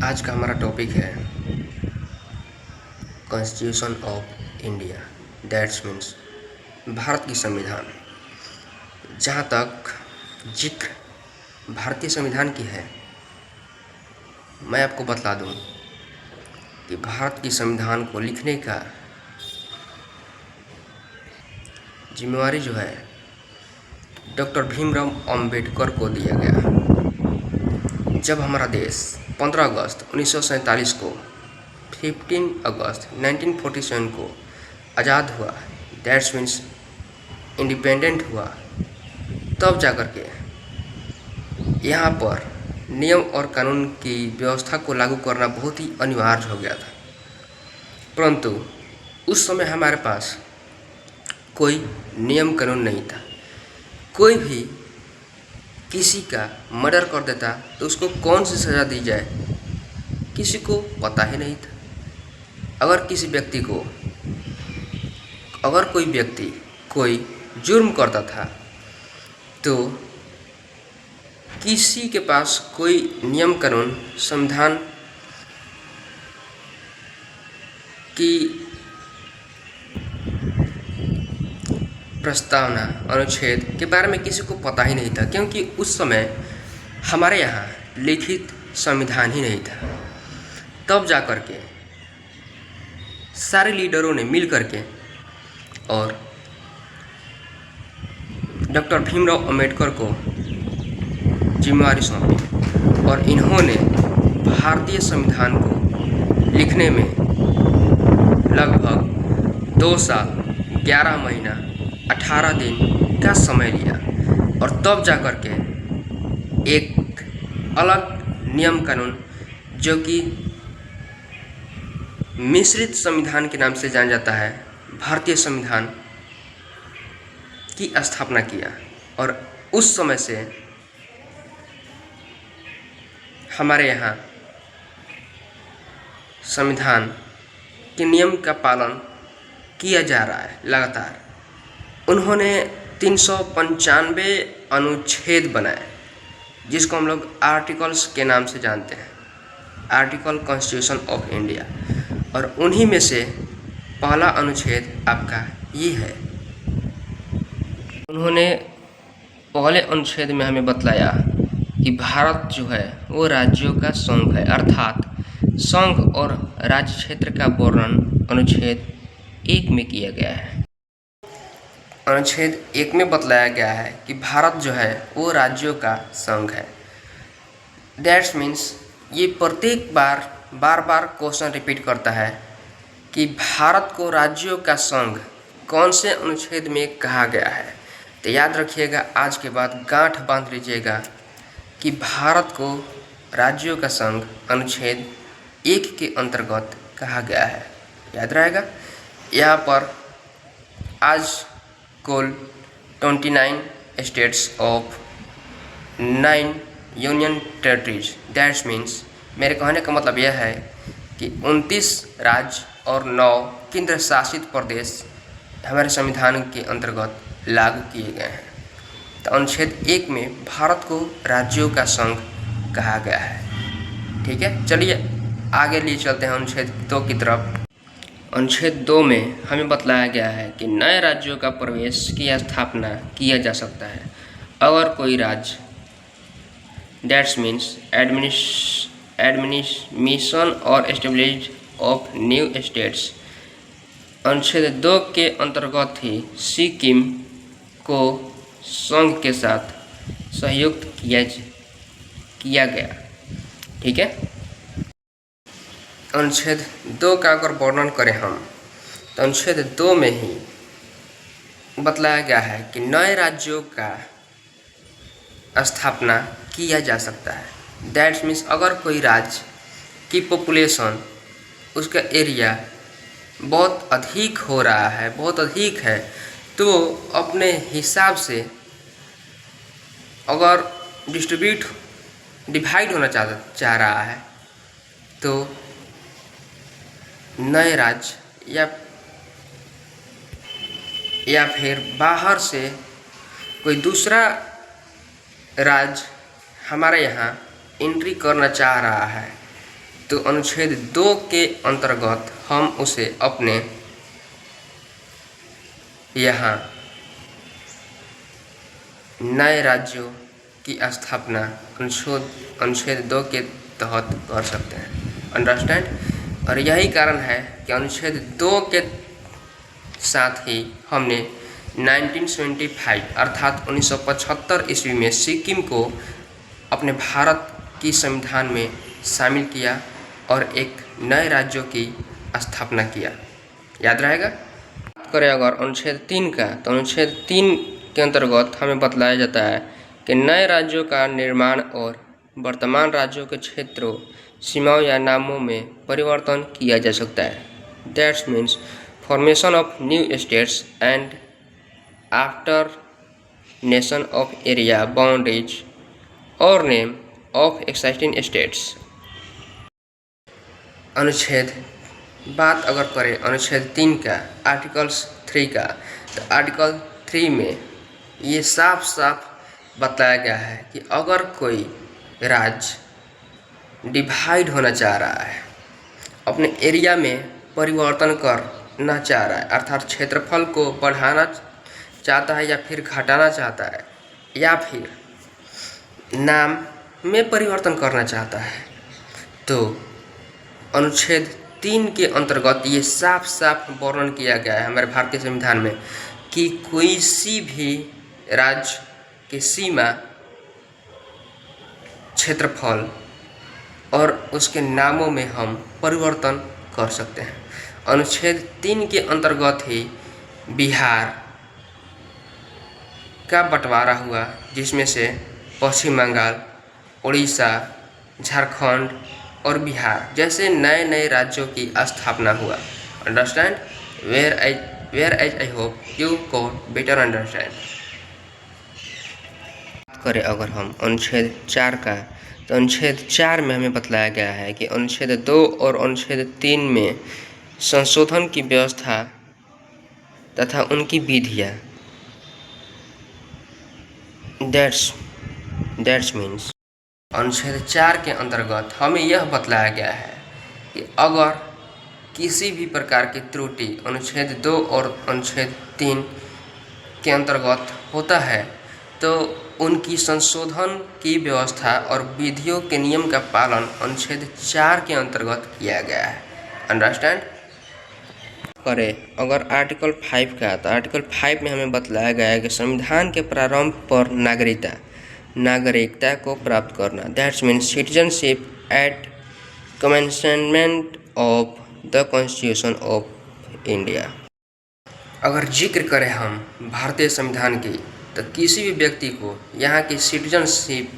आज का हमारा टॉपिक है constitution of India, that's means Bharat की संविधान। जहाँ तक जिक्र भारतीय संविधान की है, मैं आपको बतला दूं कि भारत की संविधान को लिखने का जिम्मेवारी जो है डॉक्टर भीमराव अंबेडकर को दिया गया। जब हमारा देश 15 अगस्त 1947 को 15 अगस्त 1947 को आज़ाद हुआ, दैट्स मीन्स इंडिपेंडेंट हुआ, तब जाकर के यहाँ पर नियम और कानून की व्यवस्था को लागू करना बहुत ही अनिवार्य हो गया था। परंतु उस समय हमारे पास कोई नियम कानून नहीं था। कोई भी किसी का मर्डर कर देता तो उसको कौन सी सज़ा दी जाए, किसी को पता ही नहीं था। अगर कोई व्यक्ति कोई जुर्म करता था तो किसी के पास कोई नियम कानून, संविधान की प्रस्तावना, अनुच्छेद के बारे में किसी को पता ही नहीं था, क्योंकि उस समय हमारे यहाँ लिखित संविधान ही नहीं था। तब जाकर के सारे लीडरों ने मिल करके और डॉक्टर भीमराव अंबेडकर को जिम्मेवारी सौंपी और इन्होंने भारतीय संविधान को लिखने में लगभग 2 साल 11 महीना 18 दिन का समय लिया और तब जाकर के एक अलग नियम कानून, जो कि मिश्रित संविधान के नाम से जाना जाता है, भारतीय संविधान की स्थापना किया। और उस समय से हमारे यहाँ संविधान के नियम का पालन किया जा रहा है लगातार। उन्होंने 395 अनुच्छेद बनाए, जिसको हम लोग आर्टिकल्स के नाम से जानते हैं, आर्टिकल कॉन्स्टिट्यूशन ऑफ इंडिया। और उन्हीं में से पहला अनुच्छेद आपका ये है। उन्होंने पहले अनुच्छेद में हमें बतलाया कि भारत जो है वो राज्यों का संघ है, अर्थात संघ और राज्य क्षेत्र का वर्णन अनुच्छेद 1 में किया गया है। अनुच्छेद 1 में बतलाया गया है कि भारत जो है वो राज्यों का संघ है। दैट्स मीन्स ये प्रत्येक बार क्वेश्चन रिपीट करता है कि भारत को राज्यों का संघ कौन से अनुच्छेद में कहा गया है। तो याद रखिएगा, आज के बाद गांठ बांध लीजिएगा कि भारत को राज्यों का संघ अनुच्छेद 1 के अंतर्गत कहा गया है। याद रहेगा। यहाँ पर आज कुल 29 states of 9 union territories, that's means मेरे कहने का मतलब यह है कि 29 राज्य और 9 केंद्र शासित प्रदेश हमारे संविधान के अंतर्गत लागू किए गए हैं। तो अनुच्छेद 1 में भारत को राज्यों का संघ कहा गया है। ठीक है, चलिए आगे लिए चलते हैं अनुच्छेद 2 की तरफ। अनुच्छेद 2 में हमें बतलाया गया है कि नए राज्यों का प्रवेश की स्थापना किया जा सकता है अगर कोई राज्य, दैट्स मीन्स एडमिनिस्ट्रेशन और एस्टेब्लिश ऑफ न्यू स्टेट्स। अनुच्छेद 2 के अंतर्गत ही सिक्किम को संघ के साथ संयुक्त किया गया। ठीक है। अनुच्छेद 2 का अगर वर्णन करें हम, तो अनुच्छेद 2 में ही बतलाया गया है कि नए राज्यों का स्थापना किया जा सकता है। दैट्स मीन्स अगर कोई राज्य की पॉपुलेशन, उसका एरिया बहुत अधिक हो रहा है, बहुत अधिक है, तो अपने हिसाब से अगर डिवाइड होना चाह रहा है, तो नए राज्य या फिर बाहर से कोई दूसरा राज्य हमारे यहाँ एंट्री करना चाह रहा है, तो अनुच्छेद 2 के अंतर्गत हम उसे अपने यहाँ नए राज्यों की स्थापना अनुच्छेद 2 के तहत कर सकते हैं। अंडरस्टैंड। और यही कारण है कि अनुच्छेद 2 के साथ ही हमने 1975 अर्थात 1975 ईस्वी में सिक्किम को अपने भारत की संविधान में शामिल किया और एक नए राज्यों की स्थापना किया। याद रहेगा। बात करें अगर अनुच्छेद 3 का, तो अनुच्छेद 3 के अंतर्गत हमें बतलाया जाता है कि नए राज्यों का निर्माण और वर्तमान राज्यों के क्षेत्रों, सीमाओं या नामों में परिवर्तन किया जा सकता है। That means formation of new states and after nation of area boundaries और नेम ऑफ एक्सिस्टिंग स्टेट्स। बात अगर करें अनुच्छेद 3 का, आर्टिकल्स 3 का, तो आर्टिकल 3 में ये साफ साफ बताया गया है कि अगर कोई राज्य डिवाइड होना चाह रहा है, अपने एरिया में परिवर्तन करना चाह रहा है, अर्थात क्षेत्रफल को बढ़ाना चाहता है या फिर घटाना चाहता है या फिर नाम में परिवर्तन करना चाहता है, तो अनुच्छेद 3 के अंतर्गत ये साफ साफ वर्णन किया गया है हमारे भारतीय संविधान में कि कोई सी भी राज्य की सीमा, क्षेत्रफल और उसके नामों में हम परिवर्तन कर सकते हैं। अनुच्छेद 3 के अंतर्गत ही बिहार का बंटवारा हुआ, जिसमें से पश्चिम बंगाल, उड़ीसा, झारखंड और बिहार जैसे नए नए राज्यों की स्थापना हुआ। Understand. Whereas I hope you को बेटर अंडरस्टैंड। बात करें अगर हम अनुच्छेद 4 का, तो अनुच्छेद 4 में हमें बतलाया गया है कि अनुच्छेद 2 और अनुच्छेद 3 में संशोधन की व्यवस्था तथा उनकी विधियाँ। दैट्स मीन्स अनुच्छेद 4 के अंतर्गत हमें यह बतलाया गया है कि अगर किसी भी प्रकार की त्रुटि अनुच्छेद 2 और अनुच्छेद 3 के अंतर्गत होता है तो उनकी संशोधन की व्यवस्था और विधियों के नियम का पालन अनुच्छेद 4 के अंतर्गत किया गया है। अंडरस्टैंड। करें अगर आर्टिकल 5 का, तो आर्टिकल 5 में हमें बतलाया गया है कि संविधान के प्रारंभ पर नागरिकता को प्राप्त करना। That's means citizenship at commencement of the constitution of India. अगर जिक्र करें हम भारतीय संविधान की, तो किसी भी व्यक्ति को यहाँ की सिटीजनशिप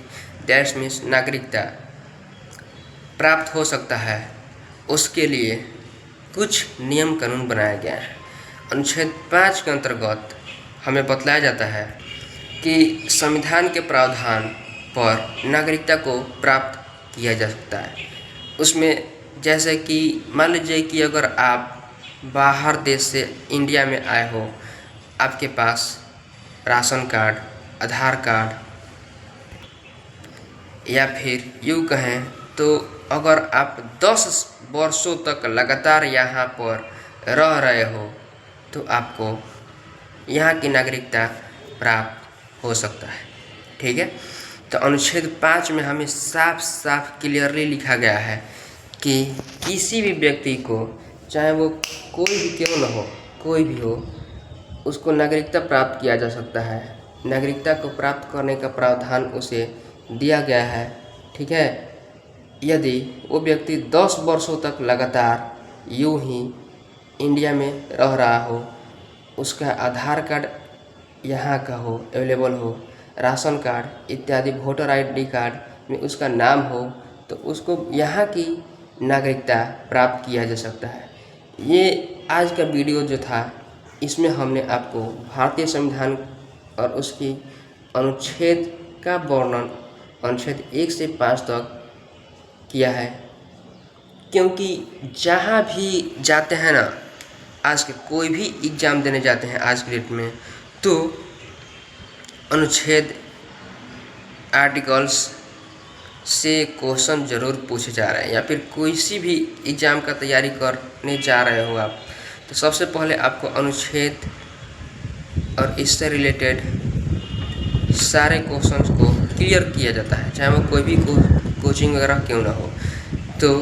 दैट्स मीन्स नागरिकता प्राप्त हो सकता है। उसके लिए कुछ नियम कानून बनाया गया है। अनुच्छेद 5 के अंतर्गत हमें बतलाया जाता है कि संविधान के प्रावधान पर नागरिकता को प्राप्त किया जा सकता है। उसमें जैसे कि मान लीजिए कि अगर आप बाहर देश से इंडिया में आए हो, आपके पास राशन कार्ड, आधार कार्ड या फिर यूँ कहें तो अगर आप 10 वर्षों तक लगातार यहाँ पर रह रहे हो तो आपको यहाँ की नागरिकता प्राप्त हो सकता है। ठीक है। तो अनुच्छेद 5 में हमें साफ साफ क्लियरली लिखा गया है कि किसी भी व्यक्ति को, चाहे वो कोई भी क्यों न हो, कोई भी हो, उसको नागरिकता प्राप्त किया जा सकता है। नागरिकता को प्राप्त करने का प्रावधान उसे दिया गया है। ठीक है। यदि वो व्यक्ति 10 वर्षों तक लगातार यूं ही इंडिया में रह रहा हो, उसका आधार कार्ड यहाँ का हो, अवेलेबल हो, राशन कार्ड इत्यादि वोटर आईडी कार्ड में उसका नाम हो, तो उसको यहाँ की नागरिकता प्राप्त किया जा सकता है। ये आज का वीडियो जो था, इसमें हमने आपको भारतीय संविधान और उसकी अनुच्छेद का वर्णन अनुच्छेद 1 से 5 तक किया है, क्योंकि जहाँ भी जाते हैं ना, आज के कोई भी एग्ज़ाम देने जाते हैं आज के डेट में, तो अनुच्छेद, आर्टिकल्स से क्वेश्चन ज़रूर पूछे जा रहे हैं, या फिर कोई सी भी एग्ज़ाम का तैयारी करने जा रहे हो आप, तो सबसे पहले आपको अनुच्छेद और इससे रिलेटेड सारे क्वेश्चंस को क्लियर किया जाता है, चाहे वो कोई भी कोचिंग वगैरह क्यों ना हो। तो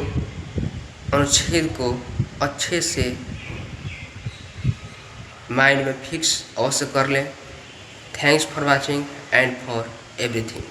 अनुच्छेद को अच्छे से माइंड में फिक्स अवश्य कर लें। Thanks for watching and for everything.